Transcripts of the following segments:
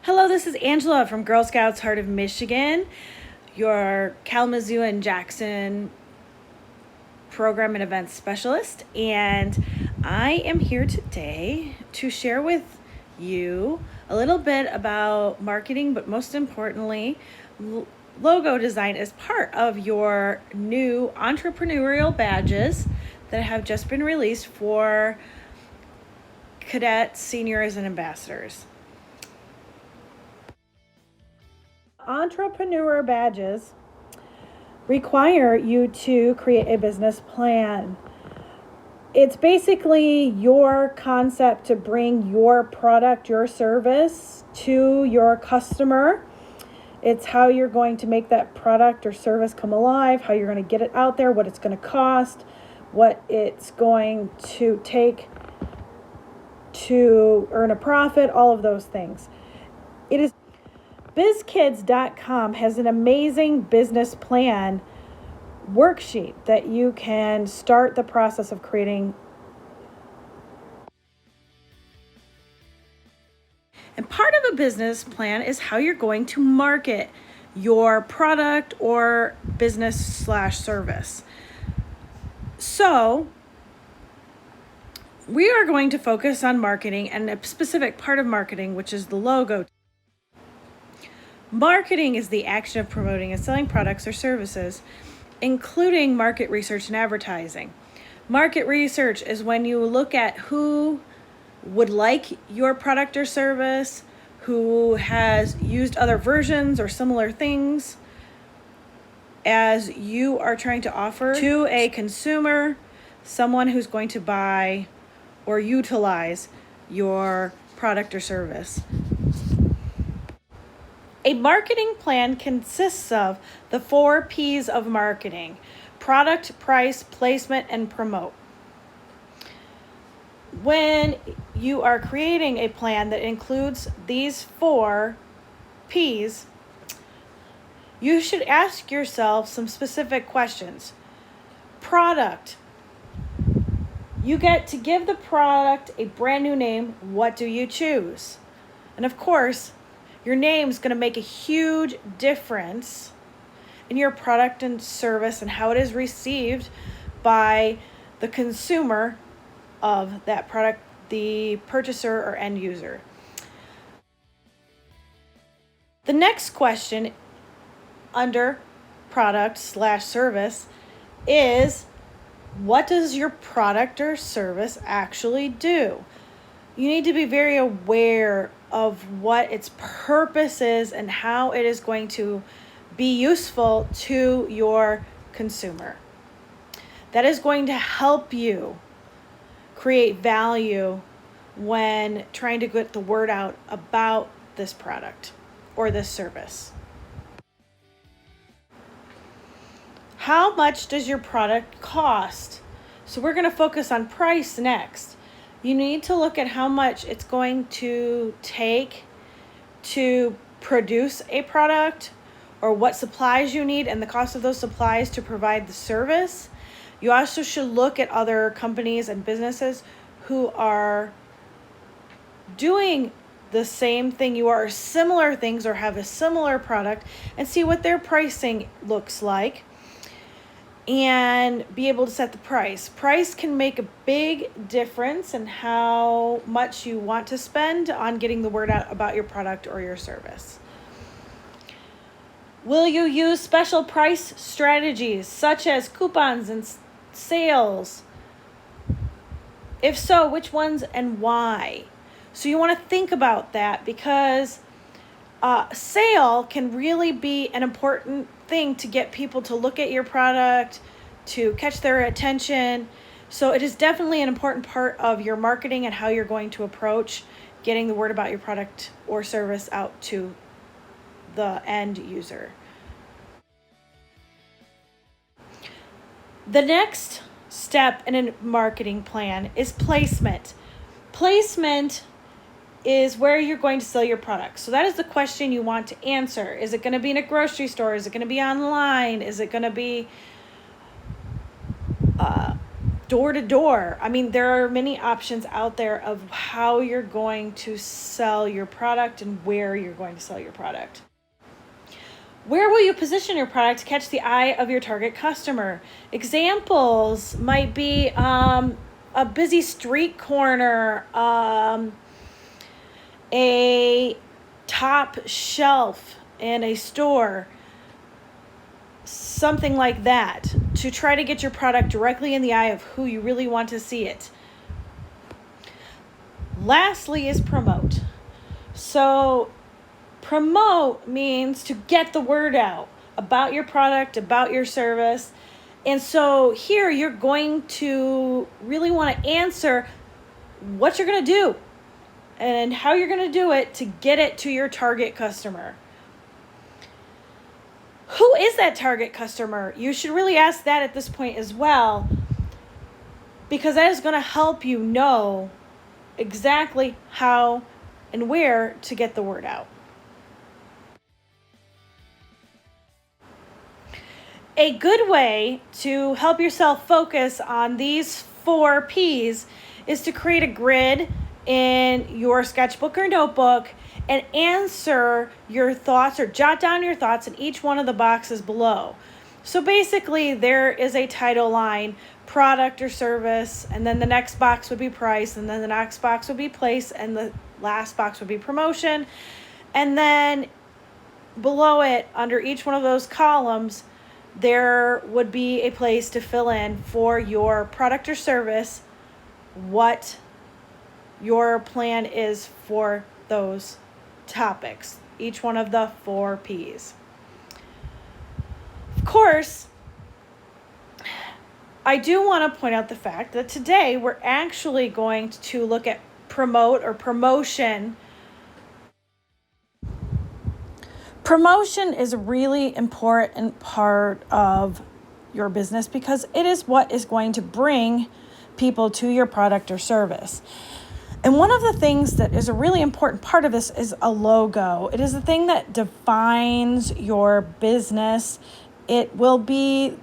Hello, this is Angela from Girl Scouts Heart of Michigan, your Kalamazoo and Jackson program and events specialist. And I am here today to share with you a little bit about marketing, but most importantly, logo design as part of your new entrepreneurial badges that have just been released for cadets, seniors, and ambassadors. Entrepreneur badges require you to create a business plan. It's basically your concept to bring your product, your service to your customer. It's how you're going to make that product or service come alive, how you're going to get it out there, what it's going to cost, what it's going to take to earn a profit, all of those things. BizKids.com has an amazing business plan worksheet that you can start the process of creating. And part of a business plan is how you're going to market your product or business/service. So we are going to focus on marketing and a specific part of marketing, which is the logo. Marketing is the action of promoting and selling products or services, including market research and advertising. Market research is when you look at who would like your product or service, who has used other versions or similar things, as you are trying to offer to a consumer, someone who's going to buy or utilize your product or service. A marketing plan consists of the 4 P's of marketing: product, price, placement, and promote. When you are creating a plan that includes these 4 P's, you should ask yourself some specific questions. Product. You get to give the product a brand new name. What do you choose? And of course, your name is going to make a huge difference in your product and service and how it is received by the consumer of that product, the purchaser or end user. The next question under product/service is, what does your product or service actually do? You need to be very aware of what its purpose is and how it is going to be useful to your consumer. That is going to help you create value when trying to get the word out about this product or this service. How much does your product cost? So we're going to focus on price next. You need to look at how much it's going to take to produce a product, or what supplies you need and the cost of those supplies to provide the service. You also should look at other companies and businesses who are doing the same thing you are, or similar things, or have a similar product, and see what their pricing looks like, and be able to set the price. Price can make a big difference in how much you want to spend on getting the word out about your product or your service. Will you use special price strategies such as coupons and sales? If so, which ones and why? So you want to think about that, because sale can really be an important thing to get people to look at your product, to catch their attention. So it is definitely an important part of your marketing and how you're going to approach getting the word about your product or service out to the end user. The next step in a marketing plan is placement. Placement is where you're going to sell your product. So that is the question you want to answer. Is it going to be in a grocery store? Is it going to be online? Is it going to be door to door. I mean, there are many options out there of how you're going to sell your product and where you're going to sell your product. Where will you position your product to catch the eye of your target customer? Examples might be a busy street corner, a top shelf in a store, something like that, to try to get your product directly in the eye of who you really want to see it. Lastly is promote. So promote means to get the word out about your product, about your service. And so here you're going to really want to answer what you're going to do and how you're going to do it to get it to your target customer. Who is that target customer? You should really ask that at this point as well, because that is going to help you know exactly how and where to get the word out. A good way to help yourself focus on these 4 P's is to create a grid in your sketchbook or notebook and answer your thoughts or jot down your thoughts in each one of the boxes below. So basically there is a title line, product or service, and then the next box would be price, and then the next box would be place, and the last box would be promotion. And then below it, under each one of those columns, there would be a place to fill in for your product or service what your plan is for those topics, each one of the 4 P's. Of course, I do want to point out the fact that today we're actually going to look at promote or promotion. Promotion is a really important part of your business because it is what is going to bring people to your product or service. And one of the things that is a really important part of this is a logo. It is the thing that defines your business. It will be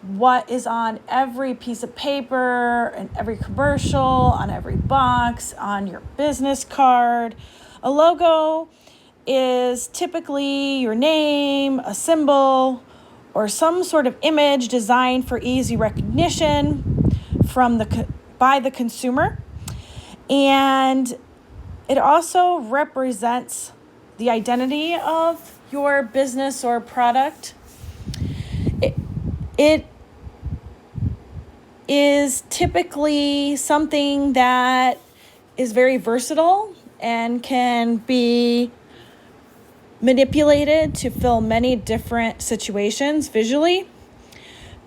what is on every piece of paper and every commercial, on every box, on your business card. A logo is typically your name, a symbol, or some sort of image designed for easy recognition by the consumer. And it also represents the identity of your business or product. It is typically something that is very versatile and can be manipulated to fill many different situations visually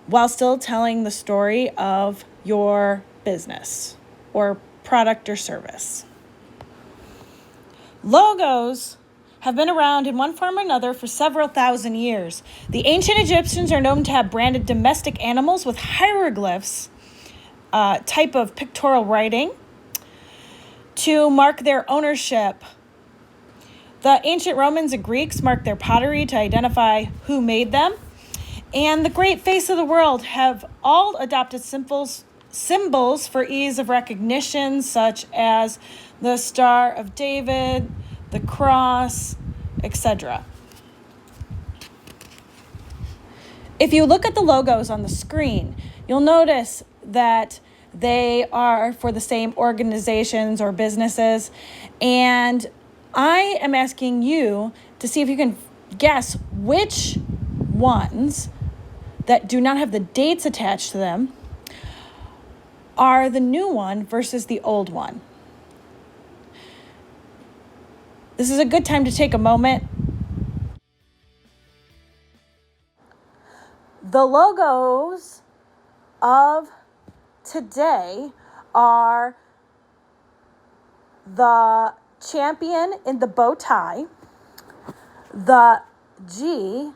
while still telling the story of your business or product or service. Logos have been around in one form or another for several thousand years. The ancient Egyptians are known to have branded domestic animals with hieroglyphs, type of pictorial writing, to mark their ownership. The ancient Romans and Greeks marked their pottery to identify who made them. And the great face of the world have all adopted symbols for ease of recognition, such as the Star of David, the cross, etc. If you look at the logos on the screen, you'll notice that they are for the same organizations or businesses. And I am asking you to see if you can guess which ones that do not have the dates attached to them are the new one versus the old one. This is a good time to take a moment. The logos of today are the champion in the bow tie, the G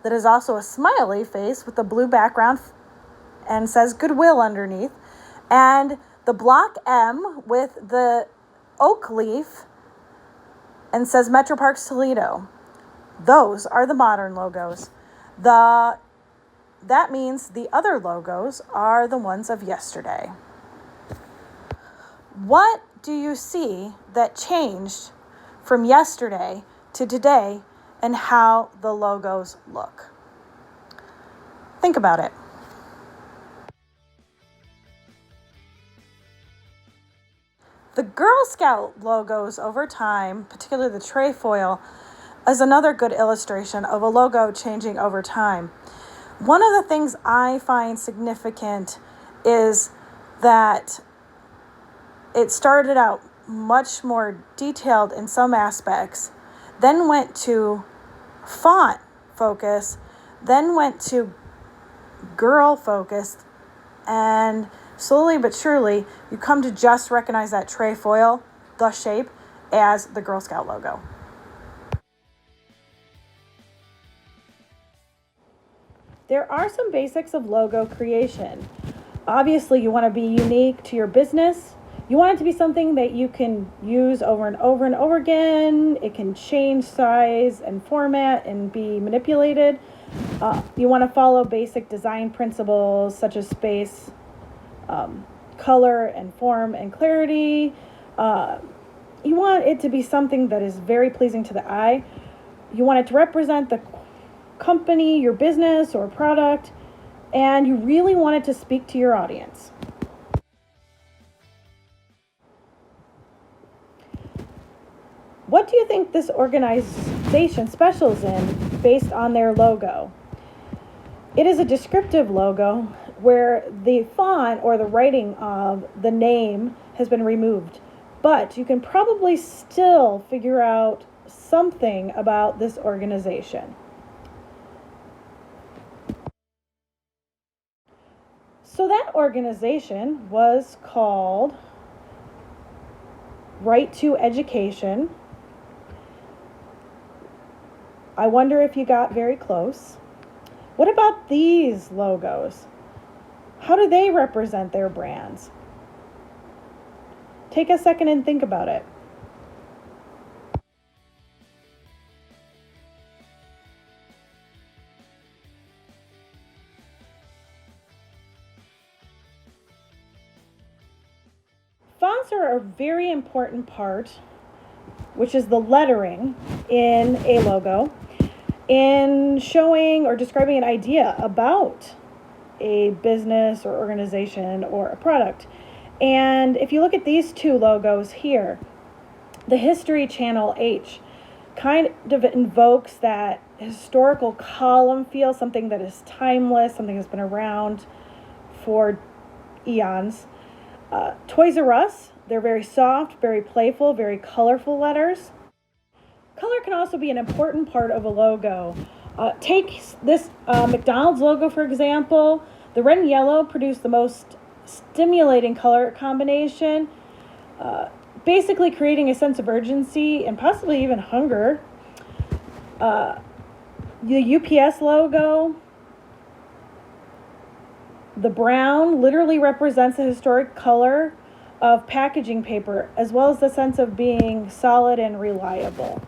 that is also a smiley face with a blue background and says Goodwill underneath, and the block M with the oak leaf and says Metro Parks Toledo. Those are the modern logos. The that means the other logos are the ones of yesterday. What do you see that changed from yesterday to today and how the logos look? Think about it. The Girl Scout logos over time, particularly the trefoil, is another good illustration of a logo changing over time. One of the things I find significant is that it started out much more detailed in some aspects, then went to font focus, then went to girl focus, and slowly but surely you come to just recognize that trefoil, the shape, as the Girl Scout logo. There are some basics of logo creation. Obviously, you want to be unique to your business. You want it to be something that you can use over and over and over again. It can change size and format and be manipulated. You want to follow basic design principles such as space, color and form and clarity. You want it to be something that is very pleasing to the eye. You want it to represent the company, your business or product, and you really want it to speak to your audience. What do you think this organization specials in based on their logo? It is a descriptive logo where the font or the writing of the name has been removed, but you can probably still figure out something about this organization. So that organization was called Right to Education. I wonder if you got very close. What about these logos? How do they represent their brands? Take a second and think about it. Fonts are a very important part, which is the lettering in a logo, in showing or describing an idea about a business or organization or a product. And if you look at these two logos here, the History Channel H kind of invokes that historical column feel, something that is timeless, something that's been around for eons. Toys R Us, they're very soft, very playful, very colorful letters. Color can also be an important part of a logo. Take this McDonald's logo, for example. The red and yellow produce the most stimulating color combination, basically creating a sense of urgency and possibly even hunger. The UPS logo, the brown literally represents the historic color of packaging paper, as well as the sense of being solid and reliable.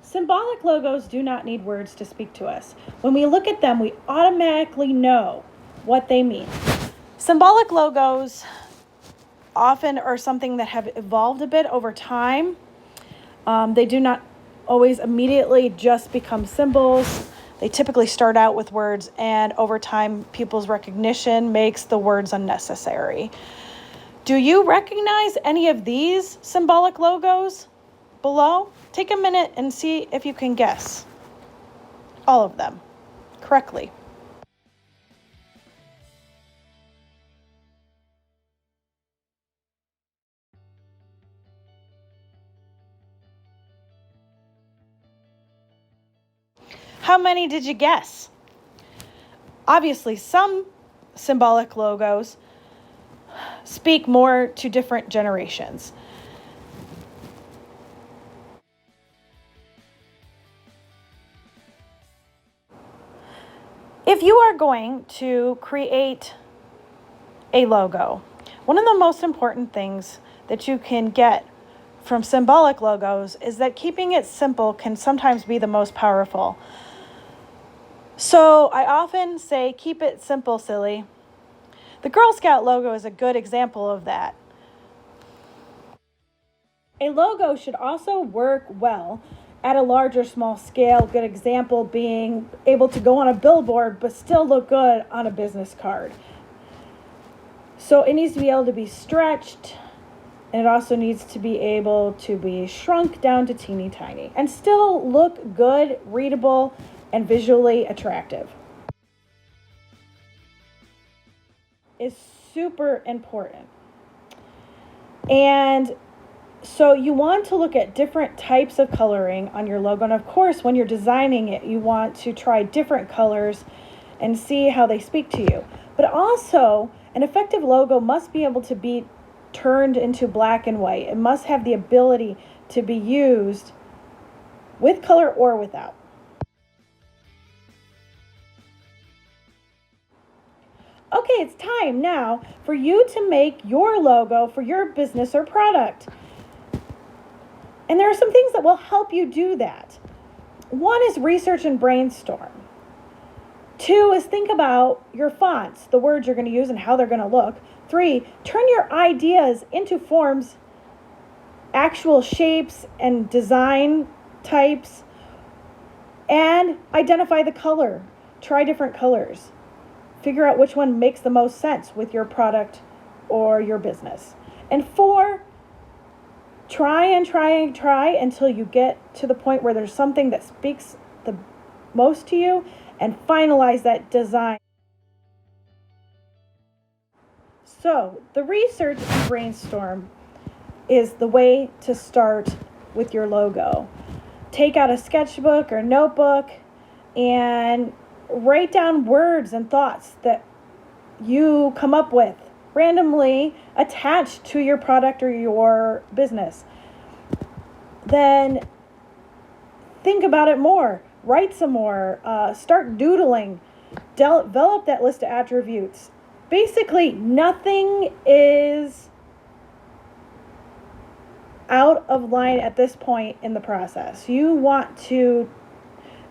Symbolic logos do not need words to speak to us. When we look at them, we automatically know what they mean. Symbolic logos often are something that have evolved a bit over time. They do not always immediately just become symbols. They typically start out with words, and over time, people's recognition makes the words unnecessary. Do you recognize any of these symbolic logos below? Take a minute and see if you can guess all of them correctly. How many did you guess? Obviously, some symbolic logos speak more to different generations. If you are going to create a logo, one of the most important things that you can get from symbolic logos is that keeping it simple can sometimes be the most powerful. So I often say, keep it simple, silly. The Girl Scout logo is a good example of that. A logo should also work well at a large or small scale. Good example being able to go on a billboard but still look good on a business card. So it needs to be able to be stretched, and it also needs to be able to be shrunk down to teeny tiny and still look good, readable, and visually attractive. Is super important. And so you want to look at different types of coloring on your logo. And of course, when you're designing it, you want to try different colors and see how they speak to you. But also, an effective logo must be able to be turned into black and white. It must have the ability to be used with color or without. Okay, it's time now for you to make your logo for your business or product. And there are some things that will help you do that. One is research and brainstorm. Two is think about your fonts, the words you're going to use and how they're going to look. Three, turn your ideas into forms, actual shapes and design types, and identify the color. Try different colors. Figure out which one makes the most sense with your product or your business. And four, try until you get to the point where there's something that speaks the most to you, and finalize that design. So the research and brainstorm is the way to start with your logo. Take out a sketchbook or notebook and write down words and thoughts that you come up with randomly attached to your product or your business. Then think about it more, write some more, start doodling, develop that list of attributes. Basically, nothing is out of line at this point in the process. You want to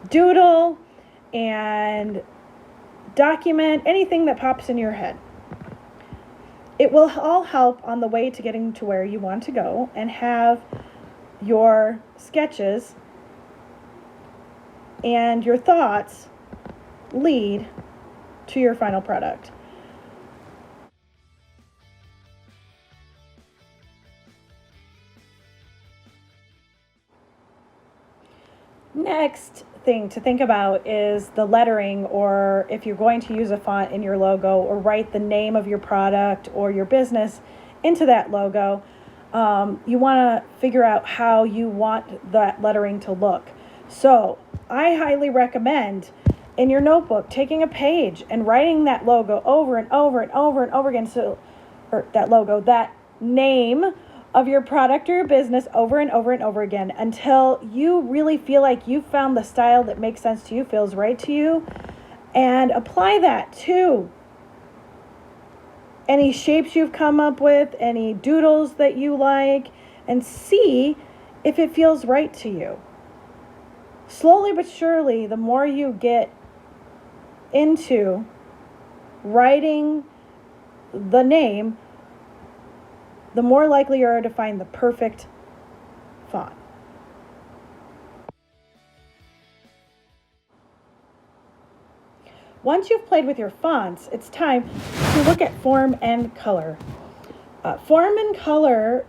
doodle and document anything that pops in your head. It will all help on the way to getting to where you want to go and have your sketches and your thoughts lead to your final product. Next thing to think about is the lettering, or if you're going to use a font in your logo, or write the name of your product or your business into that logo. You want to figure out how you want that lettering to look. So I highly recommend in your notebook taking a page and writing that logo over and over and over and over again. That name of your product or your business over and over and over again until you really feel like you found the style that makes sense to you, feels right to you, and apply that to any shapes you've come up with, any doodles that you like, and see if it feels right to you. Slowly but surely, the more you get into writing the name, the more likely you are to find the perfect font. Once you've played with your fonts, it's time to look at form and color. Form and color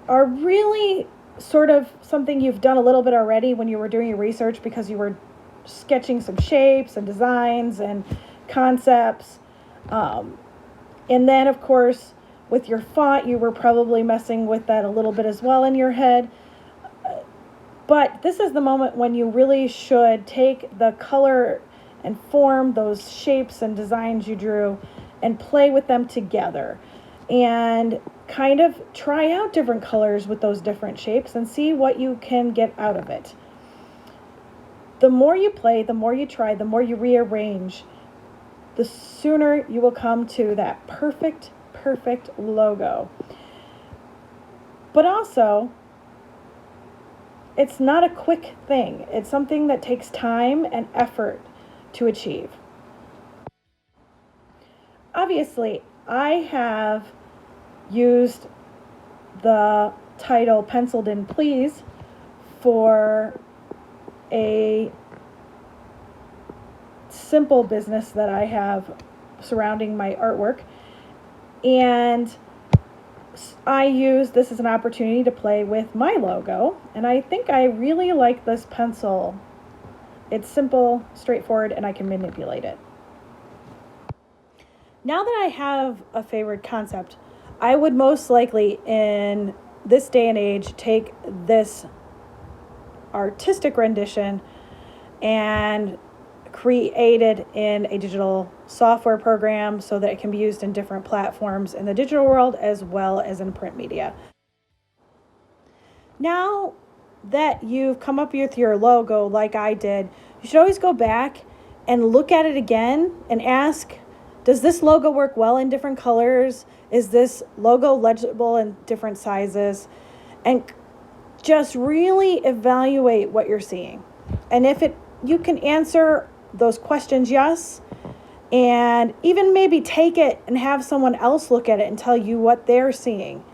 are really sort of something you've done a little bit already when you were doing your research, because you were sketching some shapes and designs and concepts. And then, of course, with your font, you were probably messing with that a little bit as well in your head. But this is the moment when you really should take the color and form, those shapes and designs you drew, and play with them together. And kind of try out different colors with those different shapes and see what you can get out of it. The more you play, the more you try, the more you rearrange, the sooner you will come to that perfect logo. But also, it's not a quick thing. It's something that takes time and effort to achieve. Obviously, I have used the title Penciled in Please for a simple business that I have surrounding my artwork, and I use this as an opportunity to play with my logo, and I think I really like this pencil. It's simple, straightforward, and I can manipulate it. Now that I have a favorite concept, I would most likely in this day and age take this artistic rendition and create it in a digital software program so that it can be used in different platforms in the digital world as well as in print media. Now that you've come up with your logo like I did, you should always go back and look at it again and ask, does this logo work well in different colors? Is this logo legible in different sizes? And just really evaluate what you're seeing. And if you can answer those questions yes, and even maybe take it and have someone else look at it and tell you what they're seeing.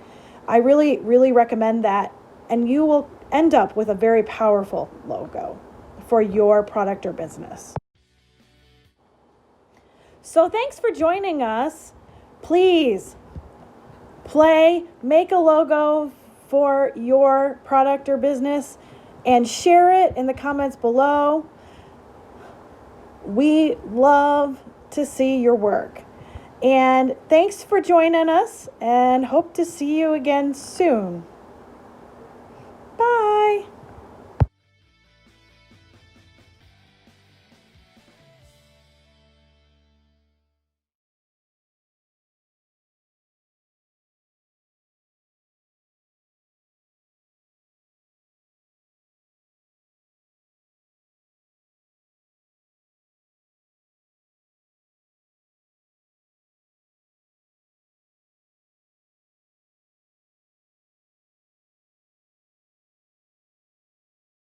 I really, really recommend that. And you will end up with a very powerful logo for your product or business. So thanks for joining us. Please make a logo for your product or business and share it in the comments below. We love to see your work. And thanks for joining us, and hope to see you again soon.